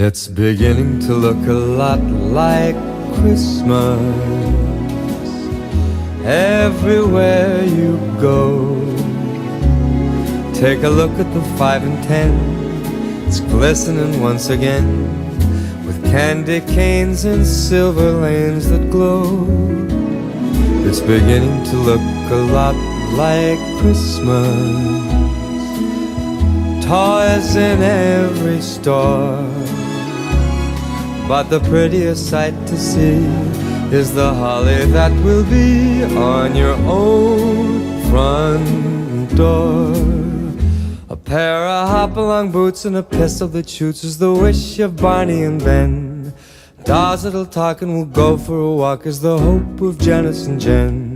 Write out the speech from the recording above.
It's beginning to look a lot like Christmas everywhere you go. Take a look at the 5 and 10. It's glistening once again with candy canes and silver lanes that glow. It's beginning to look a lot like Christmas. Toys in every store, but the prettiest sight to see is the holly that will be on your own front door. A pair of hop-along boots and a pistol that shoots is the wish of Barney and Ben. Dolls that'll talk and will go for a walk is the hope of Janice and Jen.